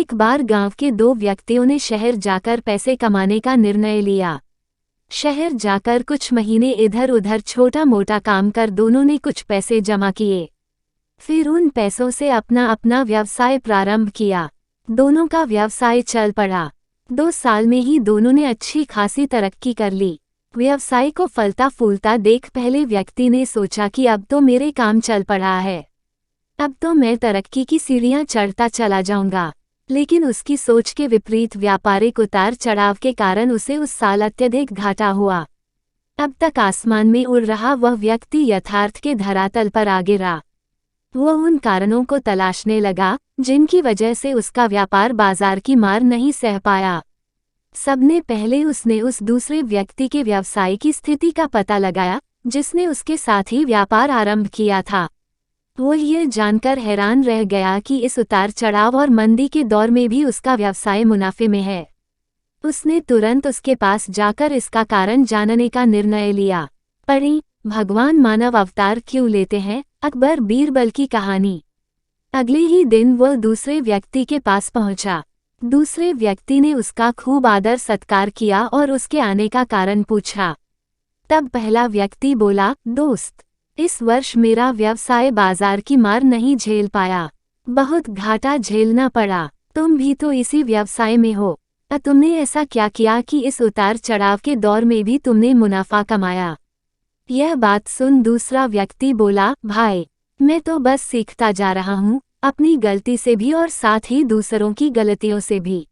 एक बार गांव के दो व्यक्तियों ने शहर जाकर पैसे कमाने का निर्णय लिया। शहर जाकर कुछ महीने इधर उधर छोटा मोटा काम कर दोनों ने कुछ पैसे जमा किए। फिर उन पैसों से अपना अपना व्यवसाय प्रारंभ किया। दोनों का व्यवसाय चल पड़ा। 2 साल में ही दोनों ने अच्छी खासी तरक्की कर ली। व्यवसाय को फलता फूलता देख पहले व्यक्ति ने सोचा कि अब तो मेरे काम चल पड़ा है, अब तो मैं तरक्की की सीढ़ियां चढ़ता चला जाऊंगा। लेकिन उसकी सोच के विपरीत व्यापारिक उतार चढ़ाव के कारण उसे उस साल अत्यधिक घाटा हुआ। अब तक आसमान में उड़ रहा वह व्यक्ति यथार्थ के धरातल पर आ गिरा। वह उन कारणों को तलाशने लगा जिनकी वजह से उसका व्यापार बाजार की मार नहीं सह पाया। सबने पहले उसने उस दूसरे व्यक्ति के व्यवसाय की स्थिति का पता लगाया जिसने उसके साथ ही व्यापार आरंभ किया था। वो ये जानकर हैरान रह गया कि इस उतार चढ़ाव और मंदी के दौर में भी उसका व्यवसाय मुनाफे में है। उसने तुरंत उसके पास जाकर इसका कारण जानने का निर्णय लिया। पढ़ी, भगवान मानव अवतार क्यों लेते हैं, अकबर बीरबल की कहानी। अगले ही दिन वह दूसरे व्यक्ति के पास पहुंचा। दूसरे व्यक्ति ने उसका खूब आदर सत्कार किया और उसके आने का कारण पूछा। तब पहला व्यक्ति बोला, दोस्त, इस वर्ष मेरा व्यवसाय बाजार की मार नहीं झेल पाया, बहुत घाटा झेलना पड़ा। तुम भी तो इसी व्यवसाय में हो, तुमने ऐसा क्या किया कि इस उतार चढ़ाव के दौर में भी तुमने मुनाफा कमाया। यह बात सुन दूसरा व्यक्ति बोला, भाई, मैं तो बस सीखता जा रहा हूँ, अपनी गलती से भी और साथ ही दूसरों की गलतियों से भी।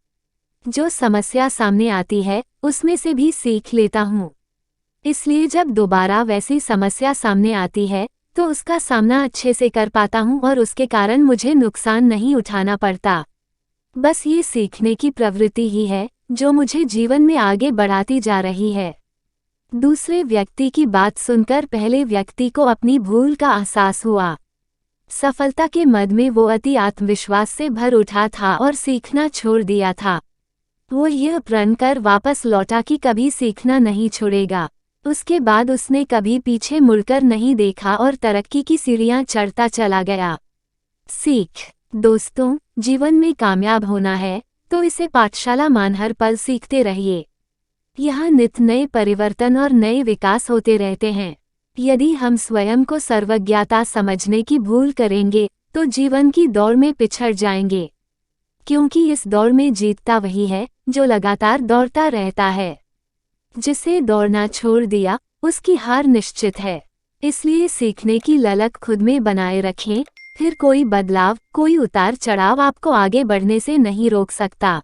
जो समस्या सामने आती है उसमें से भी सीख लेता हूँ, इसलिए जब दोबारा वैसी समस्या सामने आती है तो उसका सामना अच्छे से कर पाता हूँ और उसके कारण मुझे नुकसान नहीं उठाना पड़ता। बस ये सीखने की प्रवृत्ति ही है जो मुझे जीवन में आगे बढ़ाती जा रही है। दूसरे व्यक्ति की बात सुनकर पहले व्यक्ति को अपनी भूल का एहसास हुआ। सफलता के मद में वो अति आत्मविश्वास से भर उठा था और सीखना छोड़ दिया था। वो यह प्रण कर वापस लौटा कि कभी सीखना नहीं छोड़ेगा। उसके बाद उसने कभी पीछे मुड़कर नहीं देखा और तरक्की की सीढ़ियां चढ़ता चला गया। सीख। दोस्तों, जीवन में कामयाब होना है तो इसे पाठशाला मान हर पल सीखते रहिए। यहाँ नित नए परिवर्तन और नए विकास होते रहते हैं। यदि हम स्वयं को सर्वज्ञता समझने की भूल करेंगे तो जीवन की दौड़ में पिछड़ जाएंगे, क्योंकि इस दौड़ में जीतता वही है जो लगातार दौड़ता रहता है। जिसे दौड़ना छोड़ दिया उसकी हार निश्चित है। इसलिए सीखने की ललक खुद में बनाए रखें, फिर कोई बदलाव, कोई उतार चढ़ाव आपको आगे बढ़ने से नहीं रोक सकता।